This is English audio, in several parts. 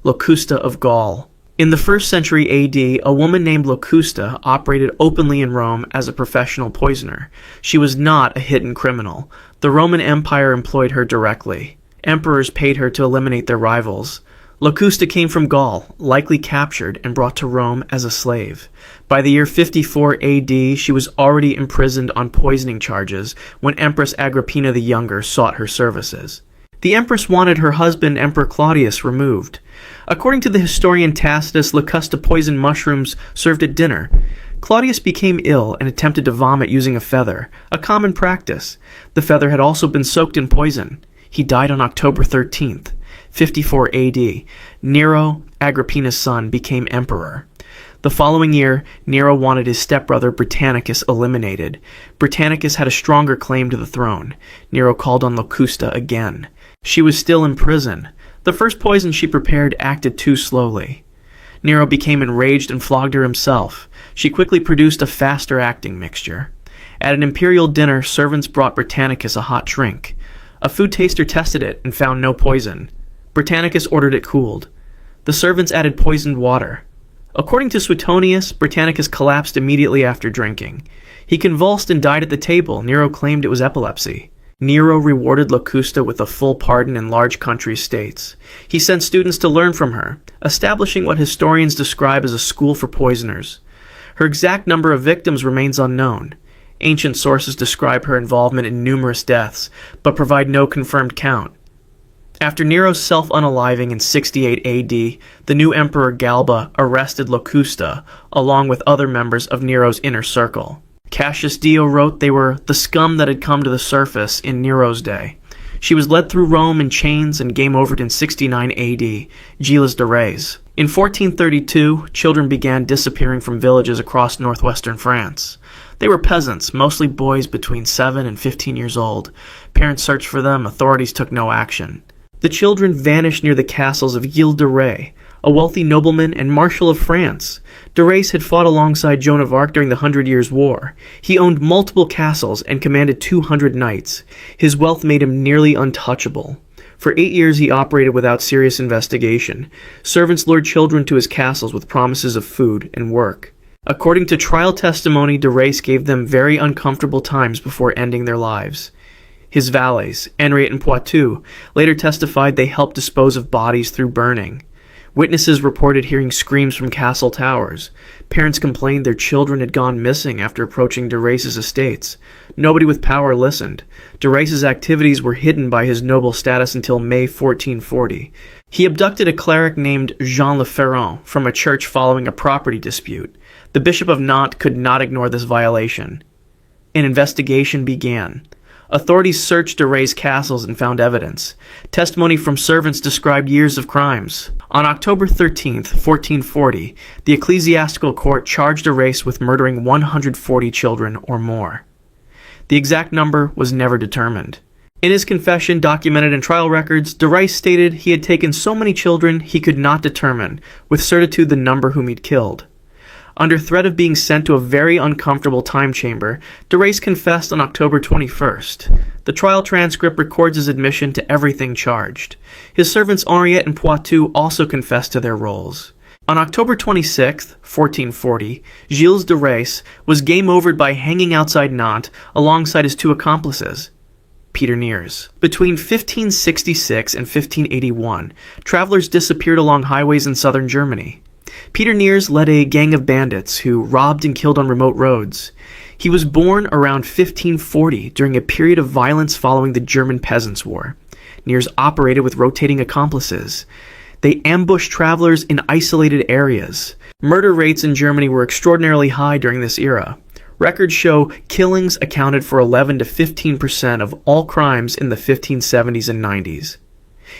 Locusta of Gaul. In the 1st century AD, a woman named Locusta operated openly in Rome as a professional poisoner. She was not a hidden criminal. The Roman Empire employed her directly. Emperors paid her to eliminate their rivals. Locusta came from Gaul, likely captured and brought to Rome as a slave. By the year 54 AD, she was already imprisoned on poisoning charges when Empress Agrippina the Younger sought her services. The empress wanted her husband, Emperor Claudius, removed. According to the historian Tacitus, Locusta poisoned mushrooms served at dinner. Claudius became ill and attempted to vomit using a feather, a common practice. The feather had also been soaked in poison. He died on October 13th. 54 AD, Nero, Agrippina's son, became emperor. The following year, Nero wanted his stepbrother Britannicus eliminated. Britannicus had a stronger claim to the throne. Nero called on Locusta again. She was still in prison. The first poison she prepared acted too slowly. Nero became enraged and flogged her himself. She quickly produced a faster-acting mixture. At an imperial dinner, servants brought Britannicus a hot drink. A food taster tested it and found no poison. Britannicus ordered it cooled. The servants added poisoned water. According to Suetonius, Britannicus collapsed immediately after drinking. He convulsed and died at the table. Nero claimed it was epilepsy. Nero rewarded Locusta with a full pardon in large country states. He sent students to learn from her, establishing what historians describe as a school for poisoners. Her exact number of victims remains unknown. Ancient sources describe her involvement in numerous deaths, but provide no confirmed count. After Nero's self-unaliving in 68 AD, the new emperor Galba arrested Locusta, along with other members of Nero's inner circle. Cassius Dio wrote they were the scum that had come to the surface in Nero's day. She was led through Rome in chains and game-overed in 69 AD, Gilles de Rais. In 1432, children began disappearing from villages across northwestern France. They were peasants, mostly boys between 7 and 15 years old. Parents searched for them, authorities took no action. The children vanished near the castles of Gilles de Rais, a wealthy nobleman and marshal of France. De Rais had fought alongside Joan of Arc during the 100 Years' War. He owned multiple castles and commanded 200 knights. His wealth made him nearly untouchable. For 8 years he operated without serious investigation. Servants lured children to his castles with promises of food and work. According to trial testimony, de Rais gave them very uncomfortable times before ending their lives. His valets, Henriette and Poitou, later testified they helped dispose of bodies through burning. Witnesses reported hearing screams from castle towers. Parents complained their children had gone missing after approaching de Rais's estates. Nobody with power listened. De Rais's activities were hidden by his noble status until May 1440. He abducted a cleric named Jean Le Ferron from a church following a property dispute. The Bishop of Nantes could not ignore this violation. An investigation began. Authorities searched de Rais' castles and found evidence. Testimony from servants described years of crimes. On October 13, 1440, the ecclesiastical court charged de Rais with murdering 140 children or more. The exact number was never determined. In his confession, documented in trial records, de Rais stated he had taken so many children he could not determine with certitude the number whom he'd killed. Under threat of being sent to a very uncomfortable time chamber, de Rais confessed on October 21st. The trial transcript records his admission to everything charged. His servants Henriette and Poitou also confessed to their roles. On October 26, 1440, Gilles de Rais was game-overed by hanging outside Nantes alongside his two accomplices, Peter Neers. Between 1566 and 1581, travelers disappeared along highways in southern Germany. Peter Neers led a gang of bandits who robbed and killed on remote roads. He was born around 1540 during a period of violence following the German Peasants' War. Neers operated with rotating accomplices. They ambushed travelers in isolated areas. Murder rates in Germany were extraordinarily high during this era. Records show killings accounted for 11 to 15% of all crimes in the 1570s and 90s.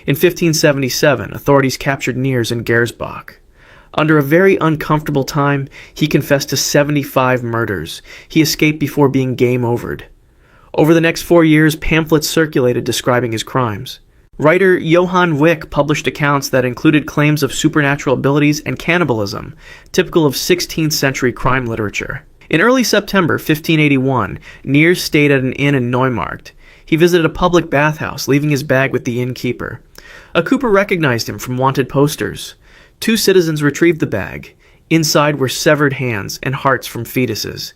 In 1577, authorities captured Neers in Gersbach. Under a very uncomfortable time, he confessed to 75 murders. He escaped before being game-overed. Over the next 4 years, pamphlets circulated describing his crimes. Writer Johann Wick published accounts that included claims of supernatural abilities and cannibalism, typical of 16th century crime literature. In early September 1581, Neers stayed at an inn in Neumarkt. He visited a public bathhouse, leaving his bag with the innkeeper. A Cooper recognized him from wanted posters. 2 citizens retrieved the bag. Inside were severed hands and hearts from fetuses.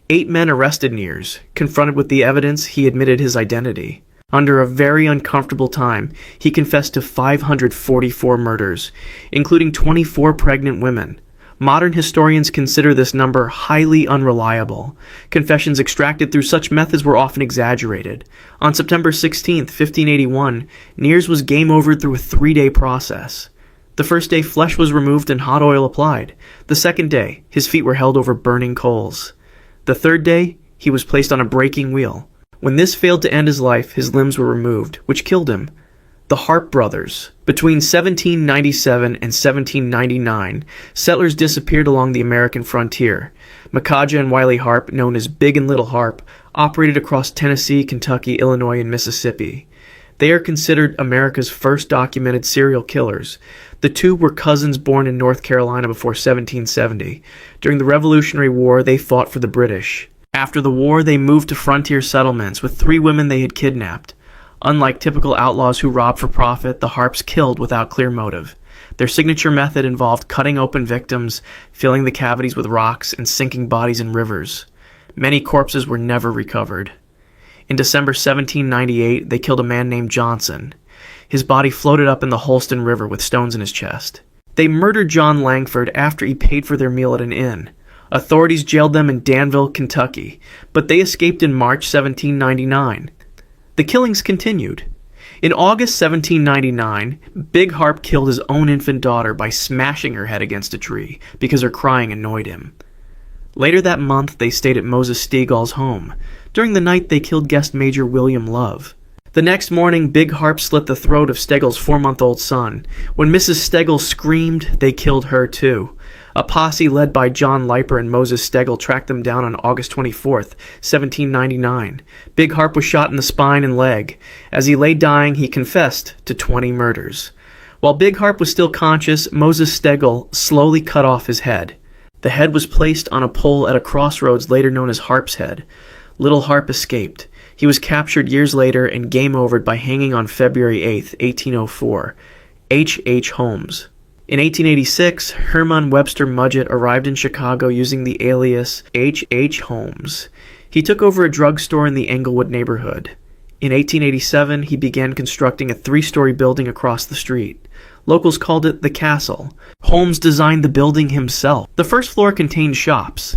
8 men arrested Nears. Confronted with the evidence, he admitted his identity. Under a very uncomfortable time, he confessed to 544 murders, including 24 pregnant women. Modern historians consider this number highly unreliable. Confessions extracted through such methods were often exaggerated. On September 16, 1581, Nears was game overed through a 3-day process. The first day, flesh was removed and hot oil applied. The second day, his feet were held over burning coals. The third day, he was placed on a breaking wheel. When this failed to end his life, his limbs were removed, which killed him. The Harp brothers. Between 1797 and 1799, settlers disappeared along the American frontier. Micajah and Wiley Harp, known as Big and Little Harp, operated across Tennessee, Kentucky, Illinois, and Mississippi. They are considered America's first documented serial killers. The 2 were cousins born in North Carolina before 1770. During the Revolutionary War, they fought for the British. After the war, they moved to frontier settlements with 3 women they had kidnapped. Unlike typical outlaws who rob for profit, the Harps killed without clear motive. Their signature method involved cutting open victims, filling the cavities with rocks, and sinking bodies in rivers. Many corpses were never recovered. In December 1798, they killed a man named Johnson. His body floated up in the Holston River with stones in his chest. They murdered John Langford after he paid for their meal at an inn. Authorities jailed them in Danville, Kentucky, but they escaped in March 1799. The killings continued. In August 1799, Big Harp killed his own infant daughter by smashing her head against a tree because her crying annoyed him. Later that month, they stayed at Moses Stegall's home. During the night, they killed guest Major William Love. The next morning, Big Harp slit the throat of Stegall's 4-month-old son. When Mrs. Stegall screamed, they killed her too. A posse led by John Leiper and Moses Stegall tracked them down on August 24, 1799. Big Harp was shot in the spine and leg. As he lay dying, he confessed to 20 murders. While Big Harp was still conscious, Moses Stegall slowly cut off his head. The head was placed on a pole at a crossroads later known as Harp's Head. Little Harp escaped. He was captured years later and game overed by hanging on February 8, 1804. H. Holmes. In 1886, Herman Webster Mudgett arrived in Chicago using the alias H. Holmes. He took over a drugstore in the Englewood neighborhood. In 1887, he began constructing a 3-story building across the street. Locals called it the Castle. Holmes designed the building himself. The first floor contained shops.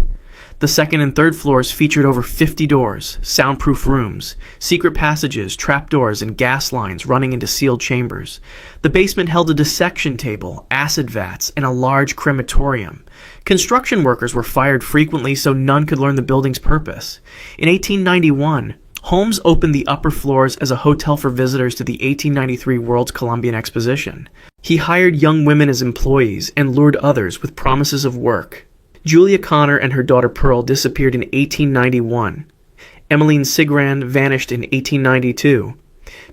The second and third floors featured over 50 doors, soundproof rooms, secret passages, trapdoors, and gas lines running into sealed chambers. The basement held a dissection table, acid vats, and a large crematorium. Construction workers were fired frequently so none could learn the building's purpose. In 1891, Holmes opened the upper floors as a hotel for visitors to the 1893 World's Columbian Exposition. He hired young women as employees and lured others with promises of work. Julia Connor and her daughter Pearl disappeared in 1891. Emmeline Sigrand vanished in 1892.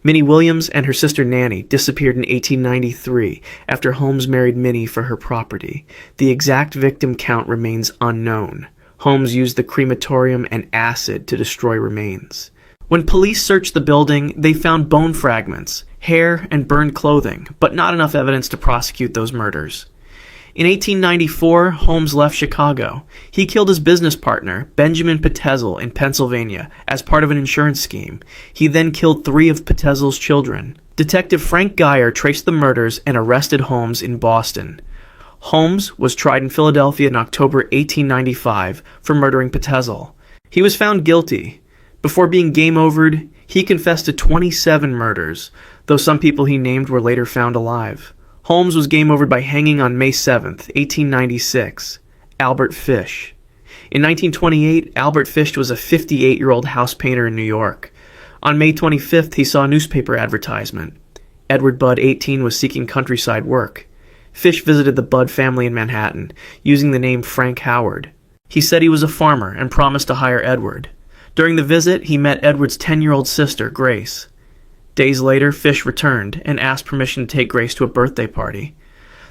Minnie Williams and her sister Nanny disappeared in 1893 after Holmes married Minnie for her property. The exact victim count remains unknown. Holmes used the crematorium and acid to destroy remains. When police searched the building, they found bone fragments, hair, and burned clothing, but not enough evidence to prosecute those murders. In 1894, Holmes left Chicago. He killed his business partner, Benjamin Petezel, in Pennsylvania, as part of an insurance scheme. He then killed 3 of Petezel's children. Detective Frank Geyer traced the murders and arrested Holmes in Boston. Holmes was tried in Philadelphia in October 1895 for murdering Petezel. He was found guilty. Before being game overed, he confessed to 27 murders, though some people he named were later found alive. Holmes was game overed by hanging on May 7, 1896. Albert Fish. In 1928, Albert Fish was a 58-year-old house painter in New York. On May 25th, he saw a newspaper advertisement. Edward Budd, 18, was seeking countryside work. Fish visited the Budd family in Manhattan, using the name Frank Howard. He said he was a farmer and promised to hire Edward. During the visit, he met Edward's 10-year-old sister, Grace. Days later, Fish returned and asked permission to take Grace to a birthday party.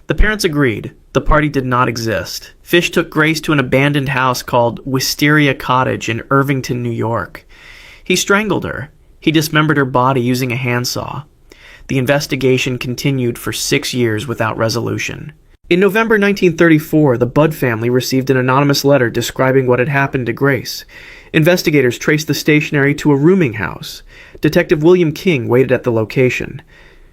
The parents agreed. The party did not exist. Fish took Grace to an abandoned house called Wisteria Cottage in Irvington, New York. He strangled her. He dismembered her body using a handsaw. The investigation continued for 6 years without resolution. In November 1934, the Budd family received an anonymous letter describing what had happened to Grace. Investigators traced the stationery to a rooming house. Detective William King waited at the location.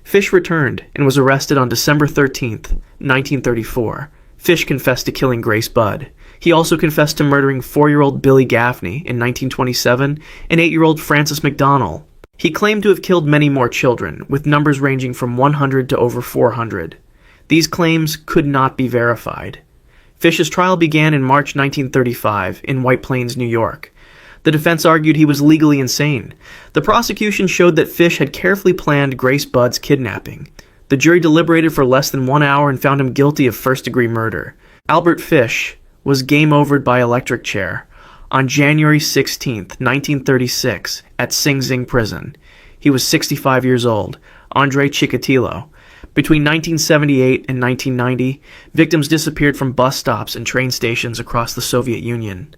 Fish returned and was arrested on December 13, 1934. Fish confessed to killing Grace Budd. He also confessed to murdering 4-year-old Billy Gaffney in 1927 and 8-year-old Frances McDonnell. He claimed to have killed many more children, with numbers ranging from 100 to over 400. These claims could not be verified. Fish's trial began in March 1935 in White Plains, New York. The defense argued he was legally insane. The prosecution showed that Fish had carefully planned Grace Budd's kidnapping. The jury deliberated for less than 1 hour and found him guilty of first-degree murder. Albert Fish was game-overed by electric chair on January 16, 1936, at Sing Sing Prison. He was 65 years old. Andrei Chikatilo. Between 1978 and 1990, victims disappeared from bus stops and train stations across the Soviet Union.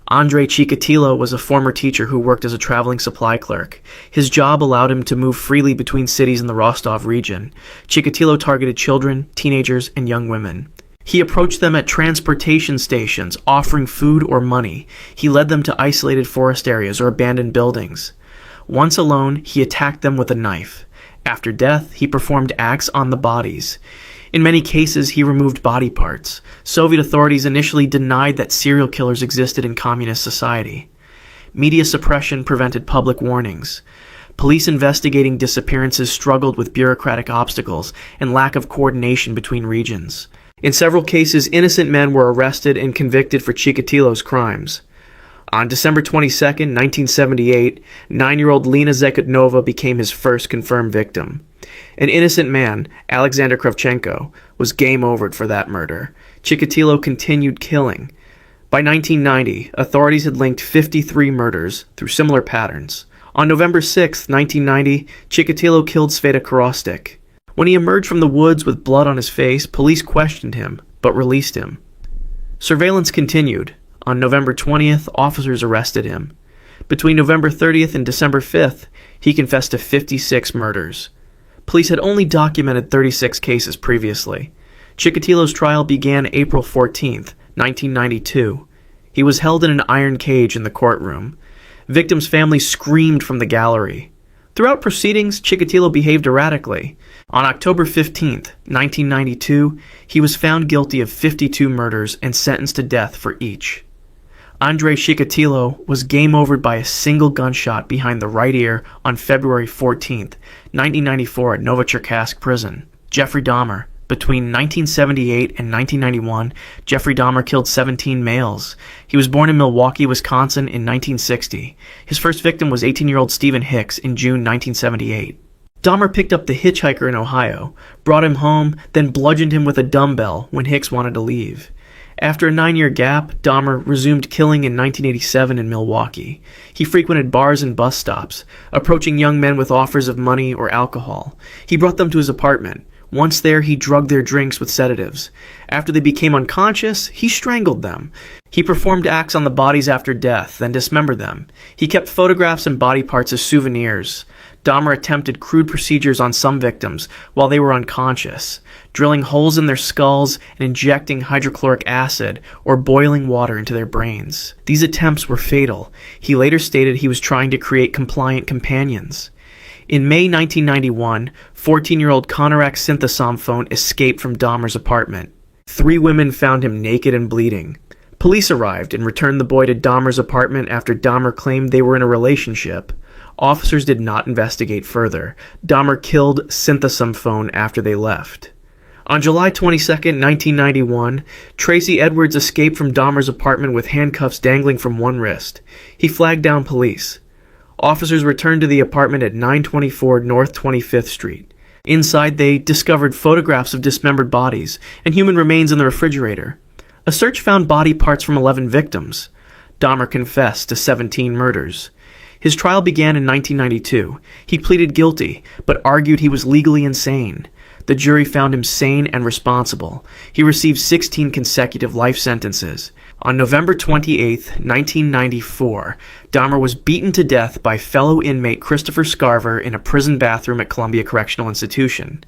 Andrei Chikatilo was a former teacher who worked as a traveling supply clerk. His job allowed him to move freely between cities in the Rostov region. Chikatilo targeted children, teenagers, and young women. He approached them at transportation stations, offering food or money. He led them to isolated forest areas or abandoned buildings. Once alone, he attacked them with a knife. After death, he performed acts on the bodies. In many cases, he removed body parts. Soviet authorities initially denied that serial killers existed in communist society. Media suppression prevented public warnings. Police investigating disappearances struggled with bureaucratic obstacles and lack of coordination between regions. In several cases, innocent men were arrested and convicted for Chikatilo's crimes. On December 22, 1978, 9-year-old Lena Zakotnova became his first confirmed victim. An innocent man, Alexander Kravchenko, was game-overed for that murder. Chikatilo continued killing. By 1990, authorities had linked 53 murders through similar patterns. On November 6, 1990, Chikatilo killed Sveta Korostik. When he emerged from the woods with blood on his face, police questioned him, but released him. Surveillance continued. On November 20th, officers arrested him. Between November 30th and December 5th, he confessed to 56 murders. Police had only documented 36 cases previously. Chikatilo's trial began April 14th, 1992. He was held in an iron cage in the courtroom. Victims' families screamed from the gallery. Throughout proceedings, Chikatilo behaved erratically. On October 15th, 1992, he was found guilty of 52 murders and sentenced to death for each. Andrei Chikatilo was game-overed by a single gunshot behind the right ear on February 14, 1994 at Novocherkassk prison. Jeffrey Dahmer. Between 1978 and 1991, Jeffrey Dahmer killed 17 males. He was born in Milwaukee, Wisconsin in 1960. His first victim was 18-year-old Stephen Hicks in June 1978. Dahmer picked up the hitchhiker in Ohio, brought him home, then bludgeoned him with a dumbbell when Hicks wanted to leave. After a 9-year gap, Dahmer resumed killing in 1987 in Milwaukee. He frequented bars and bus stops, approaching young men with offers of money or alcohol. He brought them to his apartment. Once there, he drugged their drinks with sedatives. After they became unconscious, he strangled them. He performed acts on the bodies after death, then dismembered them. He kept photographs and body parts as souvenirs. Dahmer attempted crude procedures on some victims while they were unconscious, drilling holes in their skulls and injecting hydrochloric acid or boiling water into their brains. These attempts were fatal. He later stated he was trying to create compliant companions. In May 1991, 14-year-old Konorak Synthasamphone escaped from Dahmer's apartment. 3 women found him naked and bleeding. Police arrived and returned the boy to Dahmer's apartment after Dahmer claimed they were in a relationship. Officers did not investigate further. Dahmer killed Synthasamphone after they left. On July 22, 1991, Tracy Edwards escaped from Dahmer's apartment with handcuffs dangling from one wrist. He flagged down police. Officers returned to the apartment at 924 North 25th Street. Inside, they discovered photographs of dismembered bodies and human remains in the refrigerator. A search found body parts from 11 victims. Dahmer confessed to 17 murders. His trial began in 1992. He pleaded guilty, but argued he was legally insane. The jury found him sane and responsible. He received 16 consecutive life sentences. On November 28, 1994, Dahmer was beaten to death by fellow inmate Christopher Scarver in a prison bathroom at Columbia Correctional Institution.